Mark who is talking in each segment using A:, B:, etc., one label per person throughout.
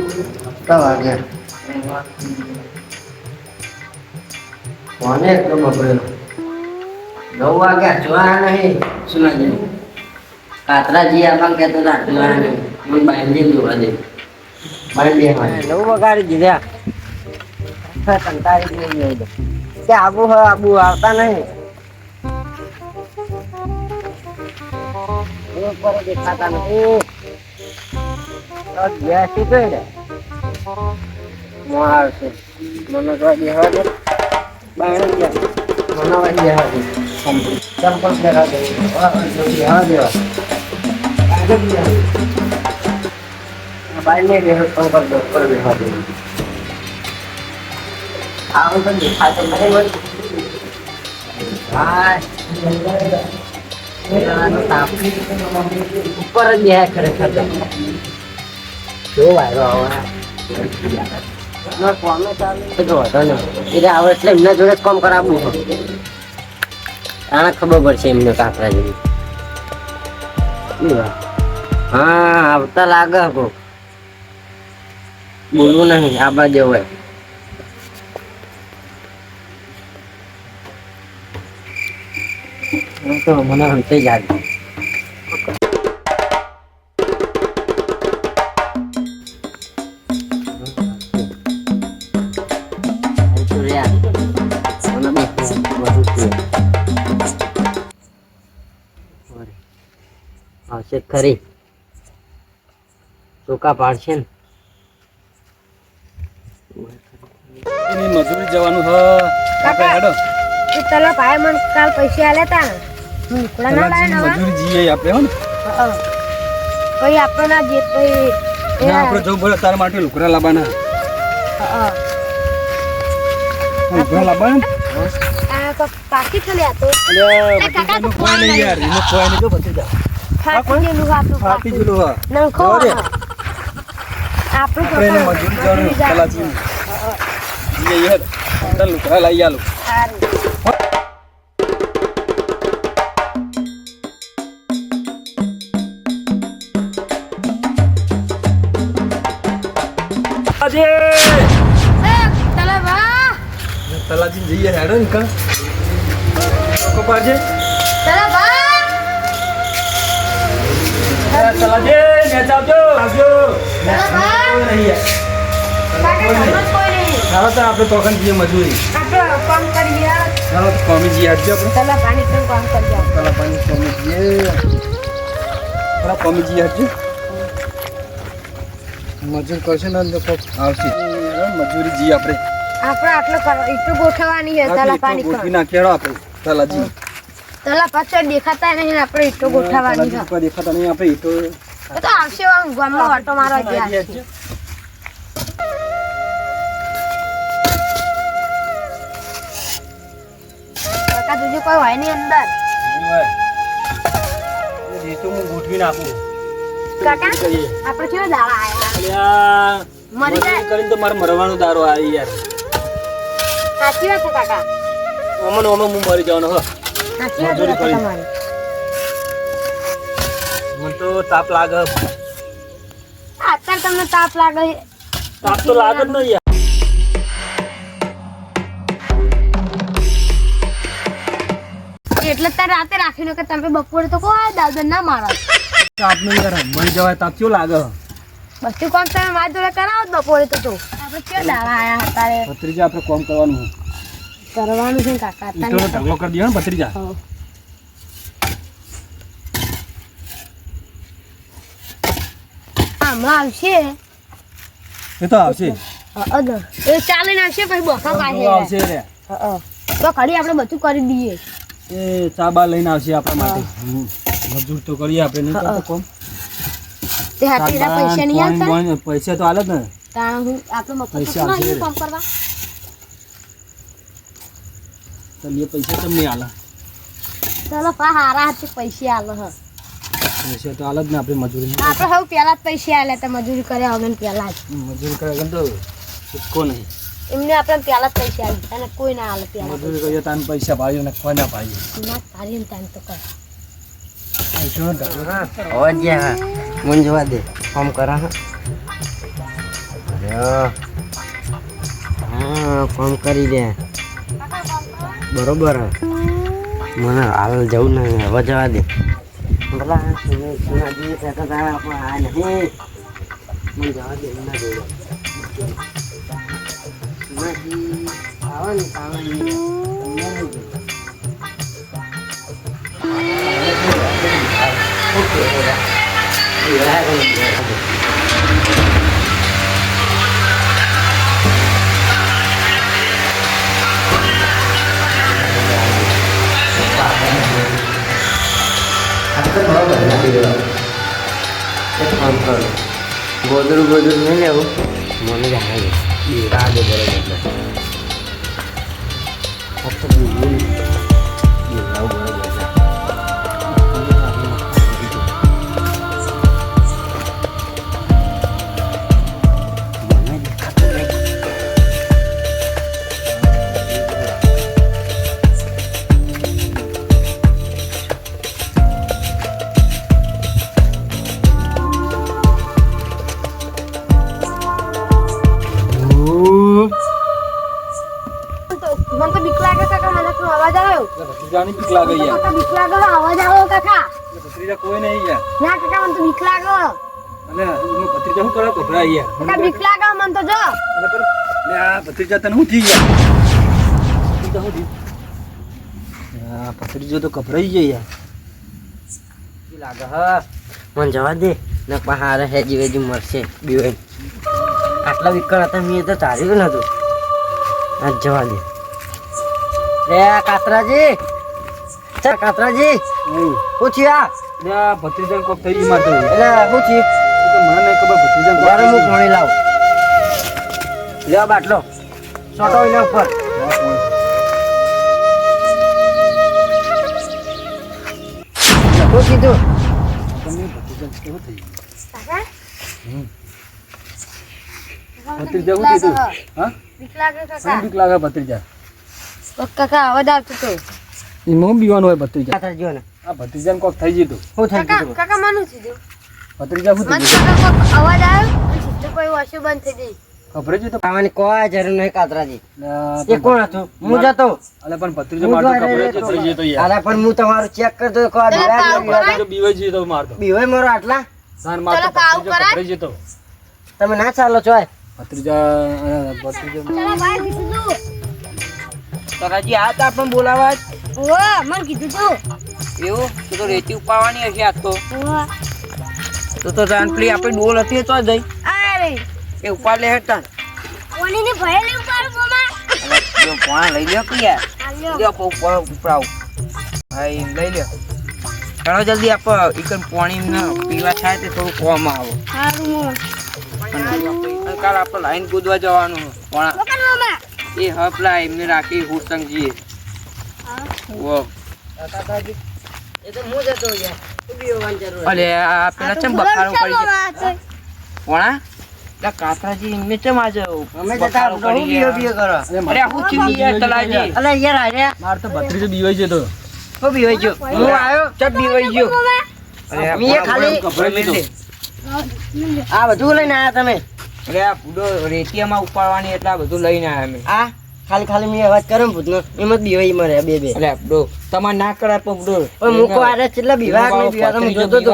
A: કેટલા વાગ્યા કોને એટલો બગડેલો 9 વાગ્યા જોયા નહીં સુનાજી કાતરાજી આપણ કહેતો હતા જોયા નહીં મને બાંધી જોવા દે બાંધી 9 વગાડી દીધા કંટાળી નહીં કે આબુ આવતા નહીં ઉપર દેખાતા નથી ગેસ છે મારશે મને તો દેવા દે બાયણે ગયા મને દેવા દે ચંપલ પહેરા દે દેવા દેવા બાયણે દેવા પર દેવા દે આવું પણ દેખાતો નથી હા ઉપર જ બે ખરેખર જો વાયરો આવે એટલે એમના જોડે જ કામ કરાવવું આને ખબર પડશે એમને કાંકરા જેવી હા આવતા લાગે બોલવું નહીં આબા જેવું હોય તો મને હંતે યાદ આવશે ખરી ટોકા પાડશે ને
B: મજૂરી જવાનું હ
C: ચલો ભાઈ મને કાલ પૈસા આલ્યા તા મજૂરી
B: જઈએ આપણે હો ને
C: કોઈ આપણો ના જે કોઈ
B: આપણે જવું પડે તારા માટે લુકડા લાવવાના લુકડા લાવવાના
C: આ તો પાકી ચલે આ તો
B: કાકા તો કોઈ નહીં યાર એનો કોઈ નહીં તો બચી જા ફાટી ગયેલું હા
C: નખો આપણે
B: મજૂરી જવાનું કલાજી જઈએ યાર આપણે લુકડા લઈ આલો તલાજી જઈએ હેડો ને કા લોકો પાડજે તલાજી ને ચાવજો આવજો ચાલો તો આપણે તોકન જઈએ મજૂરી ચાલો તો કોમી જઈએ આજજો આપણે પાણી કોમી જઈએ કોમી જઈએ આજજો મજૂર કરશે ને તો આવશે મજૂરી જઈએ આપણે
C: આટલો એટલું ગોઠવવાની છે તલા પાણી
B: ગોઠવી નાખેડો આપણે તલાજી
C: તલા પાછળ દેખાતા નહીં આપણે એટલું ગોઠવવાની છે
B: કોઈ દેખાતા નહીં આપણે ઈટો
C: તો આવશે ગામમાં ઓટો મારો ગયા કાકા તુજે કોઈ હોય નહીં અંદર
B: ઈટો હું ગોઠવી નાખું
C: કાકા આપણે કેવો દાવા આયા મરી જાય
B: કરીને તો મારે મરવાનો દારો આવી યાર
C: સાચી વાત છે કાકા
B: ઓમન હું મરી જવાનો હો મજૂરી કરી મને તો તાપ લાગે
C: અત્યારે તમને તાપ લાગે
B: તાપ તો લાગે જ નહીં યાર
C: એટલે તાર રાતે રાખીને કે તમે બપોરે તો કોઈ દાદા ના મારો
B: તાપ નહીં યાર મરી જવાય તાપ કેવું લાગે
C: બધું કામ તમે મારી જોડે કરાવો બપોરે તો આપણે ક્યાં દાવા આયા હતા રે
B: ભત્રીજા આપણે કામ કરવાનું
C: છે કાકા
B: ઈટોનો ઢગલો કરી દે ને ભત્રીજા
C: હમણાં આવશે
B: એ તો આવશે
C: એ ચાલીને આવશે પછી બફા પાસે
B: આવશે રે
C: તો ઘડી આપણે બધું કરી દઈએ
B: એ ચા બા લઈને આવશે આપણા માટે મજૂર તો કરીએ આપણે નહીં કરતો કોમ
C: તે હાથીના પૈસા નહીં આવતા
B: પૈસા તો આલે જ ને
C: તાણ હું આપણે મફત
B: પૈસા
C: નહીં કામ કરવા
B: તો લે પૈસા તમને આલે
C: ચલો પા હારા હાથે પૈસા આલે હ
B: પૈસા તો આલે જ ને આપણે મજૂરી
C: આપણે હવે પહેલા જ પૈસા આલે તો મજૂરી કર્યા વગર પહેલા જ
B: મજૂરી કરે તો છૂટકો નહીં
C: એમને આપણે પહેલા જ પૈસા આલે અને કોઈ ના આલે પહેલા
B: મજૂરી કરીએ તાન પૈસા ભાઈઓ ને કોઈ ના ભાઈ
C: ના ભારી ને તાન તો કર
A: હવે જ્યાં મન જવા દે કામ કરા હા કોમ કરી દે બરોબર મને હાલ જવું ને હવે જવા દે પેલા સુનાજી કહેતા હતા પણ આ નહીં મને જવા દે ના જોડે સુનાજી આવો ને ગોદરું નહીં લેવું મને જાણે બીરા દે બરોબર ફક્ત બીરાવું બરોબર
C: મને તો બીક લાગે કાકા મને તો અવાજ આવ્યો
B: ભત્રીજાની બીક લાગે યાર
C: કાકા બીક લાગે અવાજ આવ્યો કાકા
B: ભત્રીજા કોઈ નહીં યાર
C: ના કાકા મને તો બીક લાગે
B: અલે એનો ભત્રીજા શું કરે ગભરાય યાર
C: કાકા બીક લાગે મને તો જો
B: અલે પર લે આ ભત્રીજા તને શું થઈ ગયા ભત્રીજા શું થયું આ ભત્રીજો તો ગભરાઈ જાય યાર
A: લાગે હા મને જવા દે ને પહાડ હેજી વેજી મરશે બીવે આટલા વિકળ હતા મેં તો ચાર્યું નતું આજ જવા દે લે કાતરાજી ચા કાતરાજી શું થયું
B: લે આ ભત્રીજાને કોક થઈ ગઈ મારતો
A: એટલે શું થયું
B: તો મને નહીં ખબર ભત્રીજાને કોક
A: મારે
B: થઈ
A: હું
B: ગઈ.
A: પાણી લાવ લે બાટલો છોટો એના ઉપર શું કીધું
B: તમને ભત્રીજાને કેવું થઈ ગયું?
C: કાકા
B: ભત્રીજા શું કીધું હા
C: બીક લાગે
B: શું
C: કાકા
B: બીક લાગે ભત્રીજા
C: કાકા અવાજ આવતો તો
B: એમાં બીવાનું હોય ભત્રીજા
A: કાતરજીઓ ને
B: આ ભત્રીજાને કોક થઈ ગયું
A: શું થઈ
C: કાકા
A: ગયું
C: કાકા માનું સીધું
B: ભત્રીજા શું થઈ
C: મને
B: ગયું
C: કાકા કોક અવાજ આવ્યો અને સીધું કોઈ વસ્તુ બંધ થઈ ગઈ
B: ખબર જ તો
A: આવવાની કોઈ જરૂર નહીં કાતરાજી
B: અલે
A: એ કોણ હતું હું જતો
B: પણ ભત્રીજો મારતો ખબર જ થઈ ગઈ તો યાર
A: અરે પણ હું તમારું ચેક કરતો તો કોઈ
C: ચાલો
A: દીવાલ
C: કામ
A: નહીં
C: કરાય.
B: ભત્રીજો બીવાઈ જતો મારતો
A: બીવાય મારો આટલા
B: સાન મારતો
C: ચાલો કામ
B: ભત્રીજો
C: કરાય.
B: ખબર જતો
A: તમે ના ચાલો છો
B: ભત્રીજા ભત્રીજો
C: ચાલો ભાઈ કીધું તું
D: તરાજી આ તા પણ બોલાવા જ.
C: ઓવા મને કીધું તું
D: એવું તો રેતી ઉપાડવાની હશે આજ તો
C: ઓવા
D: તો રાનપડી આપણે ડોલ હતી તો જઈ
C: અરે
D: એ ઉપાડ લે હેઠા
C: ઓલીને ભય લે ઉપર મામા
D: પોણા લઈ લ્યો કે યાર
C: આલ્યો
D: લ્યો ઉપરાવ હા એમ લઈ લ્યો ચાલો જલ્દી આપ એકન પાણી પીવા થાય તે થોડું કોમ આવો
C: હારું
D: અને કાલ આપણે લાઈન કૂદવા જવાનું છે. પોણા
C: ઓકન મામા
D: એ હપલા એમને રાખી હુસંગજીએ ઓ
A: કાતરાજી એ તો હું જતો યાર તું બીવાની જરૂર
D: અલે આ પેલા ચમ બખારો કરી છે પોણા લા કાતરાજી એમને ચમ આજે
A: અમે જતા
D: બખારો
A: બહુ
D: કરી
A: બીયો
D: ગયા.
A: બીયો કરો
D: અરે હું થયું યાર તલાજી
A: અલે યાર આર્યા
B: માર તો ભત્રીજો બીવાઈ જતો
A: હું બીવાઈ ગયો હું આવ્યો
D: ચપ બીવાઈ ગયો
A: મેં ખાલી
B: ગભરાઈ જતો
A: આ બધું લઈને આયા તમે
D: અરે આ બુડો રેતિયામાં ઉપાડવાની એટલે આ બધું લઈને આવ્યા અમે
A: આ ખાલી મેં અવાજ કર્યો ને ભૂતનો એમ જ બીવાઈ મરે બે
D: અરે બુડો તમારે ના કરાય પણ બુડો
A: પણ મૂકો આરે કેટલા બીવા નહીં બીવા તમે જોતો તો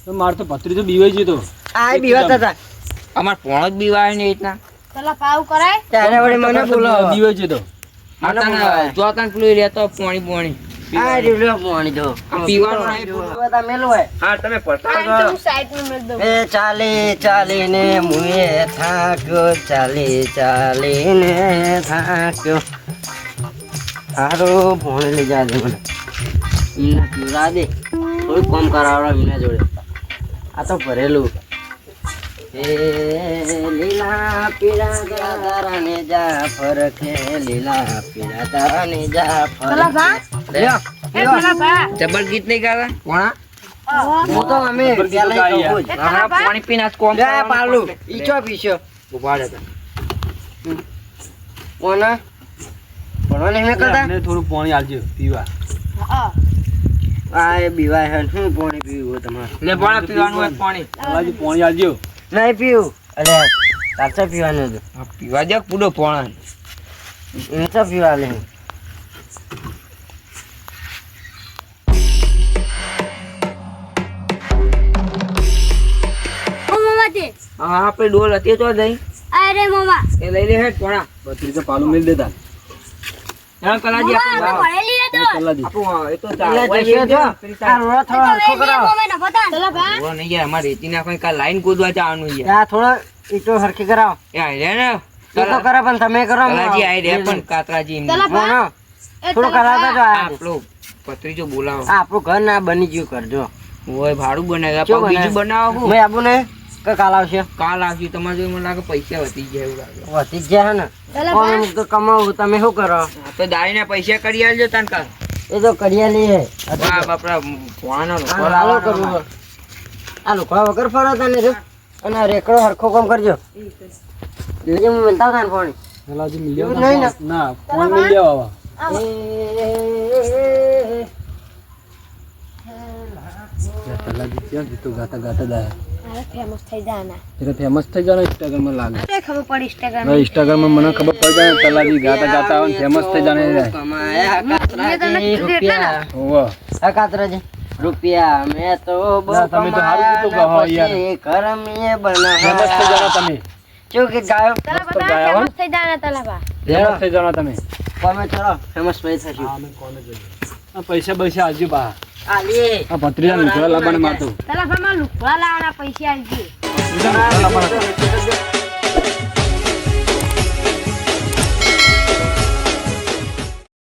B: તો માર તો ભત્રીજો બીવાઈ જતો
A: આ બીવાતા હતા
D: અમાર પોણો જ બીવાય ને રીતના
C: ચાલો પાવ કરાય
A: ત્યારે વળી મને બોલાવો
B: બીવાઈ જતો
D: જો તને પેલું રહેતો પોણી
A: આ રીવલો પાણી દો
D: પીવાનું નહીં.
A: પીવા મેલું હોય
D: હા તમે પડતા
C: આ તો હું સાઈડ માં મેળ દઉં
A: એ ચાલી ને મુએ થાક્યો ચાલી ને થાક્યો હારું ભોણે લઈ જા દે મને એમને પીવડા દે થોડું કામ કરાવડો એમના જોડે આ તો ભરેલું એ લીલા પીળા તારા ને જાફર કે લીલા પીળા તારા ને જાફર
C: ચાલો ભા
D: લ્યો
C: એ ચાલો ભા
D: જબર ગીત નહીં ગાતા પોણા
A: હું તો અમે પેલા ઈ કહું જ.
D: હા પાણી પીને આજ કોમ
A: જા પાલું ઈચો પીશો
D: ઉભા રહેતા
A: કોના ભણવા નહીં કરતા
B: એમને થોડું પાણી આલજો પીવા
C: હા
A: આ એ બીવાય હે શું પાણી પીવું હોય તમારે
D: લે પોણા પીવાનું હોય પાણી
B: તલાજી પાણી આલજો
A: નહીં પીવું અરે તારચા પીવાનું હતું
D: આ પીવા દે પૂડો પોણા
A: એને તો પીવા લે
C: મોમાજી
D: હા આપણે ડોલ હતી તો દઈ
C: અરે મોમા
D: એ લઈ લે હેડ પોણા
B: બત્રીસો પાલું મેલ દેતા
D: હા કલાજી
C: મોમા
D: આપણે
C: ભણેલી હતો
B: કલાજી
D: આપણું એ તો
A: એટલે જશે જો આ રોડો થોડો હરખો કરાવો
C: મોમાને પતા ચલો ભા
D: ઓ નહીં યાર અમારે રેતી નાખવાની કાલ લાઈન કૂદવા જવાનું છે
A: આ થોડો ઈટો હરખી કરાવો
D: એ આઈ રે ને
A: એ તો કરે પણ તમે કરો
D: કલાજી આઈ રે પણ કાતરાજી એમ
C: ચલો ભા
A: મોનો થોડું કરાવતા જો આ
D: આપણો પત્રીજો બોલાવો
A: આપણું ઘર ના બની ગયું કરજો
D: ઓય ભાડું બનાવ્યા
A: કેવું
D: પણ બીજું બનાવો હું
A: મેં આબુ ને કે કાલ આવશે
D: કાલ આવશું તમારે જો મને લાગે પૈસા વધી જાય એવું લાગે
A: વધી જ જાય ને
C: ચલો
A: કોણ તો કમાવું તમે શું કરો
D: હા, તો દાડીના પૈસા કરી આલજો તને કાલ
A: એ તો કરિયા લઈએ
D: વાહ બાપરા પોણાનો લોકો
A: હાલો કરવું આ લોકો વગર ફરો તને જો અને રેકડો હરખો કામ કરજો લેજે હું બનતા હતા ને પાણી
B: કલાજી મિલ્યો
A: એવું નહીં ને?
B: ના ફોન મિલ જાવ કલાજી ક્યાં ગીતો ગાતા ગાતા જાય
C: હવે ફેમસ થઈ જાના
B: એટલે ફેમસ થઈ જાય ઇન્સ્ટાગ્રામ માં લાગે
C: તે ખબર પડી ઇન્સ્ટાગ્રામ
B: ના ઇન્સ્ટાગ્રામ માં મને ખબર પડી જાય કલાજી ગાતા ગાતા આવે ફેમસ થઈ જાય
A: કમાયા
C: મેં તમને કીધું એટલે ને.
B: ઓવો
A: આ કાતરાજી રૂપિયા મેં તો બહુ
B: ના, તમે તો સારું કીધું કે હા, યાર.
A: પછી ઘર મેં
B: ફેમસ થઈ
A: બનાવ્યા.
B: જાવ તમે
A: શું ગીત ગાયો
C: ચલો
B: મસ્ત
C: બધા
B: ગાયા હો.
C: ફેમસ થઈ જાના ચલો ભા
B: ફેમસ થઈ જાવ તમે
A: તમે ચલો ફેમસ ભાઈ થશું
B: હા, અમે કોને જોઈએ? આ પૈસા પૈસા આવજો બા
A: આલી
B: આ ભત્રીજા લુકડા લાવવાને મારતો
C: ચલો ભા માં લુકડા લાવવાના પૈસા આવી ગયું
B: લાવવાના.